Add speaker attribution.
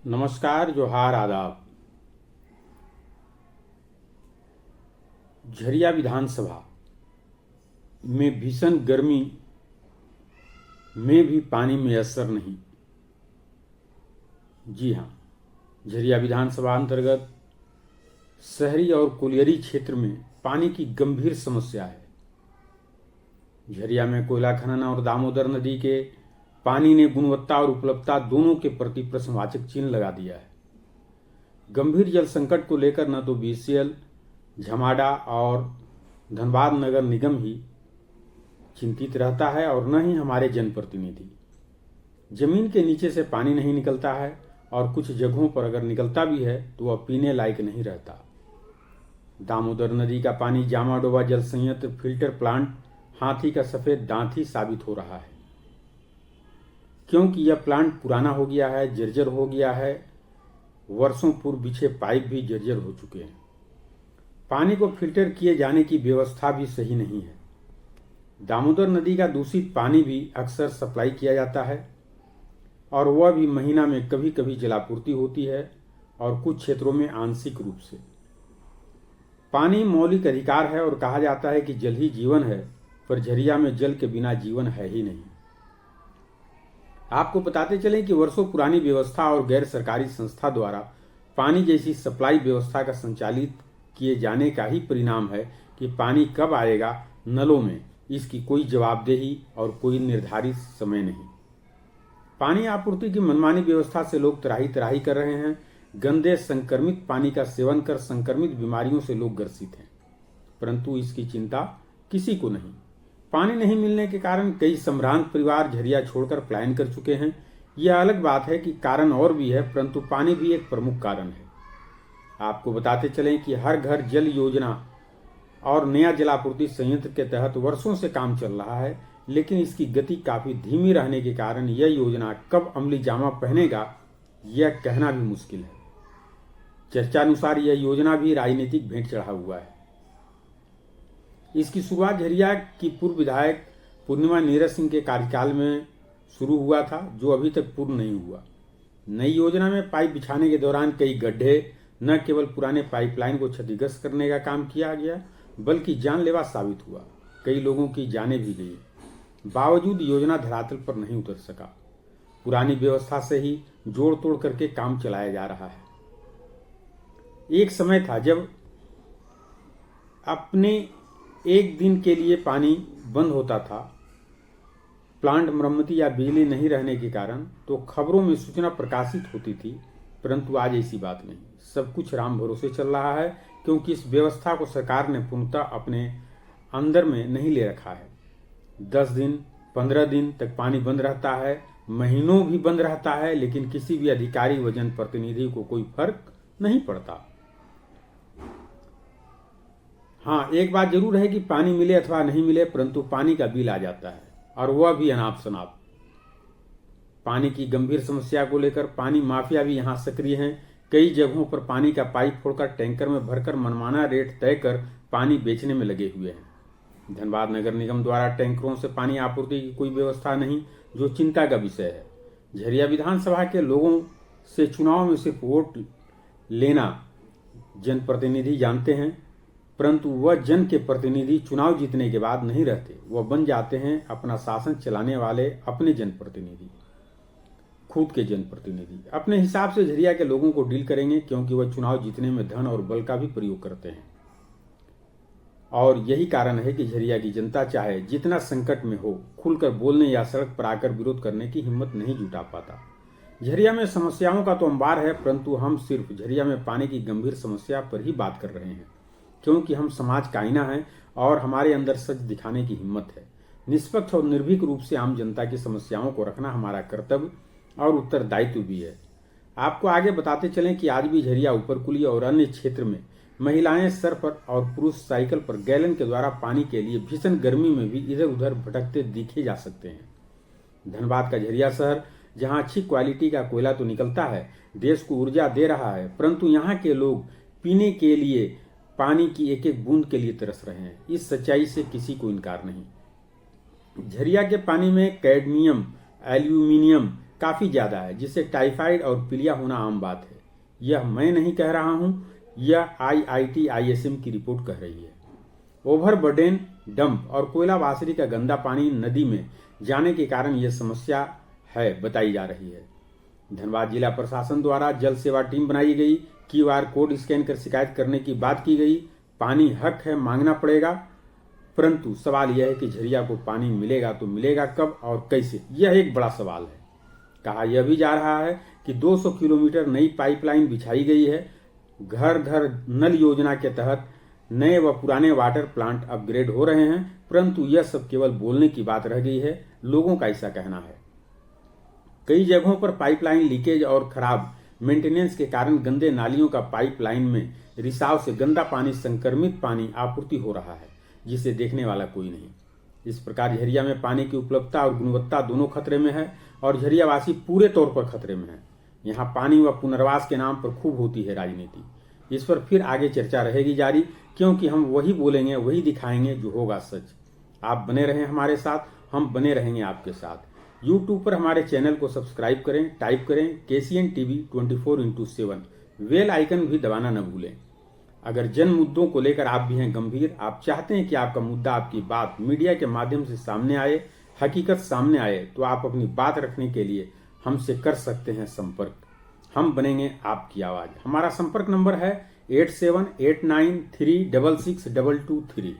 Speaker 1: नमस्कार, जोहार, आदाब। झरिया विधानसभा में भीषण गर्मी में भी पानी में असर नहीं। जी हाँ, झरिया विधानसभा अंतर्गत शहरी और कोलियरी क्षेत्र में पानी की गंभीर समस्या है। झरिया में कोयला खनन और दामोदर नदी के पानी ने गुणवत्ता और उपलब्धता दोनों के प्रति प्रश्नवाचक चिन्ह लगा दिया है। गंभीर जल संकट को लेकर न तो बीसीएल, झमाडा और धनबाद नगर निगम ही चिंतित रहता है और न ही हमारे जनप्रतिनिधि। जमीन के नीचे से पानी नहीं निकलता है और कुछ जगहों पर अगर निकलता भी है तो वह पीने लायक नहीं रहता। दामोदर नदी का पानी जामाडोबा जल संयंत्र फिल्टर प्लांट हाथी का सफेद दांत ही साबित हो रहा है, क्योंकि यह प्लांट पुराना हो गया है, जर्जर हो गया है। वर्षों पूर्व बिछे पाइप भी जर्जर हो चुके हैं। पानी को फिल्टर किए जाने की व्यवस्था भी सही नहीं है। दामोदर नदी का दूषित पानी भी अक्सर सप्लाई किया जाता है और वह भी महीना में कभी कभी जलापूर्ति होती है और कुछ क्षेत्रों में आंशिक रूप से। पानी मौलिक अधिकार है और कहा जाता है कि जल ही जीवन है, पर झरिया में जल के बिना जीवन है ही नहीं। आपको बताते चलें कि वर्षों पुरानी व्यवस्था और गैर सरकारी संस्था द्वारा पानी जैसी सप्लाई व्यवस्था का संचालित किए जाने का ही परिणाम है कि पानी कब आएगा नलों में, इसकी कोई जवाबदेही और कोई निर्धारित समय नहीं। पानी आपूर्ति की मनमानी व्यवस्था से लोग त्राही त्राही कर रहे हैं। गंदे संक्रमित पानी का सेवन कर संक्रमित बीमारियों से लोग ग्रसित हैं, परंतु इसकी चिंता किसी को नहीं। पानी नहीं मिलने के कारण कई संभ्रांत परिवार झरिया छोड़कर पलायन कर चुके हैं। यह अलग बात है कि कारण और भी है, परंतु पानी भी एक प्रमुख कारण है। आपको बताते चलें कि हर घर जल योजना और नया जलापूर्ति संयंत्र के तहत वर्षों से काम चल रहा है, लेकिन इसकी गति काफी धीमी रहने के कारण यह योजना कब अमली जामा पहनेगा यह कहना भी मुश्किल है। चर्चानुसार यह योजना भी राजनीतिक भेंट चढ़ा हुआ है। इसकी शुरुआत झरिया की पूर्व विधायक पूर्णिमा नीरज सिंह के कार्यकाल में शुरू हुआ था, जो अभी तक पूर्ण नहीं हुआ। नई योजना में पाइप बिछाने के दौरान कई गड्ढे न केवल पुराने पाइपलाइन को क्षतिग्रस्त करने का काम किया गया, बल्कि जानलेवा साबित हुआ। कई लोगों की जानें भी गई। बावजूद योजना धरातल पर नहीं उतर सका। पुरानी व्यवस्था से ही जोड़ तोड़ करके काम चलाया जा रहा है। एक समय था जब अपने एक दिन के लिए पानी बंद होता था, प्लांट मरम्मती या बिजली नहीं रहने के कारण, तो खबरों में सूचना प्रकाशित होती थी, परंतु आज ऐसी बात नहीं। सब कुछ राम भरोसे चल रहा है, क्योंकि इस व्यवस्था को सरकार ने पूर्णतः अपने अंदर में नहीं ले रखा है। 10 दिन 15 दिन तक पानी बंद रहता है, महीनों भी बंद रहता है, लेकिन किसी भी अधिकारी व जनप्रतिनिधि को कोई फर्क नहीं पड़ता। हाँ, एक बात जरूर है कि पानी मिले अथवा नहीं मिले, परंतु पानी का बिल आ जाता है, और वह भी अनाप शनाप। पानी की गंभीर समस्या को लेकर पानी माफिया भी यहाँ सक्रिय हैं। कई जगहों पर पानी का पाइप फोड़कर टैंकर में भरकर मनमाना रेट तय कर पानी बेचने में लगे हुए हैं। धनबाद नगर निगम द्वारा टैंकरों से पानी आपूर्ति की कोई व्यवस्था नहीं, जो चिंता का विषय है। झरिया विधानसभा के लोगों से चुनाव में सिर्फ वोट लेना जनप्रतिनिधि जानते हैं, परंतु वह जन के प्रतिनिधि चुनाव जीतने के बाद नहीं रहते। वह बन जाते हैं अपना शासन चलाने वाले अपने जनप्रतिनिधि, खुद के जनप्रतिनिधि। अपने हिसाब से झरिया के लोगों को डील करेंगे, क्योंकि वह चुनाव जीतने में धन और बल का भी प्रयोग करते हैं। और यही कारण है कि झरिया की जनता चाहे जितना संकट में हो, खुलकर बोलने या सड़क पर आकर विरोध करने की हिम्मत नहीं जुटा पाता। झरिया में समस्याओं का तो अंबार है, परंतु हम सिर्फ झरिया में पानी की गंभीर समस्या पर ही बात कर रहे हैं, क्योंकि हम समाज का आईना हैं और हमारे अंदर सच दिखाने की हिम्मत है। निष्पक्ष और निर्भीक रूप से आम जनता की समस्याओं को रखना हमारा कर्तव्य और उत्तरदायित्व भी है। आपको आगे बताते चलें कि आज भी झरिया उपरकुली और अन्य क्षेत्र में महिलाएं सर पर और पुरुष साइकिल पर गैलन के द्वारा पानी के लिए भीषण गर्मी में भी इधर उधर भटकते देखे जा सकते हैं। धनबाद का झरिया शहर, जहां अच्छी क्वालिटी का कोयला तो निकलता है, देश को ऊर्जा दे रहा है, परंतु यहाँ के लोग पीने के लिए पानी की एक एक बूंद के लिए तरस रहे हैं। इस सच्चाई से किसी को इनकार नहीं। झरिया के पानी में कैडमियम, एल्यूमिनियम, काफी ज्यादा है, जिससे टाइफाइड और पीलिया होना आम बात है। यह मैं नहीं कह रहा हूं, यह IIT ISM की रिपोर्ट कह रही है। ओवरबर्डन डंप और कोयला वासरी का गंदा पानी नदी में जाने के कारण यह समस्या है बताई जा रही है। धनबाद जिला प्रशासन द्वारा जल सेवा टीम बनाई गई, QR कोड स्कैन कर शिकायत करने की बात की गई। पानी हक है, मांगना पड़ेगा, परंतु सवाल यह है कि झरिया को पानी मिलेगा तो मिलेगा कब और कैसे, यह एक बड़ा सवाल है। कहा यह भी जा रहा है कि 200 किलोमीटर नई पाइपलाइन बिछाई गई है। घर घर नल योजना के तहत नए व पुराने वाटर प्लांट अपग्रेड हो रहे हैं, परंतु यह सब केवल बोलने की बात रह गई है, लोगों का ऐसा कहना है। कई जगहों पर पाइपलाइन लीकेज और खराब मेंटेनेंस के कारण गंदे नालियों का पाइपलाइन में रिसाव से गंदा पानी, संक्रमित पानी आपूर्ति हो रहा है, जिसे देखने वाला कोई नहीं। इस प्रकार झरिया में पानी की उपलब्धता और गुणवत्ता दोनों खतरे में है और झरियावासी पूरे तौर पर खतरे में है। यहाँ पानी व पुनर्वास के नाम पर खूब होती है राजनीति। इस पर फिर आगे चर्चा रहेगी जारी, क्योंकि हम वही बोलेंगे, वही दिखाएंगे जो होगा सच। आप बने रहें हमारे साथ, हम बने रहेंगे आपके साथ। YouTube पर हमारे चैनल को सब्सक्राइब करें, टाइप करें KCN TV 24/7, बेल आइकन भी दबाना न भूलें। अगर जन मुद्दों को लेकर आप भी हैं गंभीर, आप चाहते हैं कि आपका मुद्दा, आपकी बात मीडिया के माध्यम से सामने आए, हकीकत सामने आए, तो आप अपनी बात रखने के लिए हमसे कर सकते हैं संपर्क। हम बनेंगे आपकी आवाज। हमारा संपर्क नंबर है 8789366223।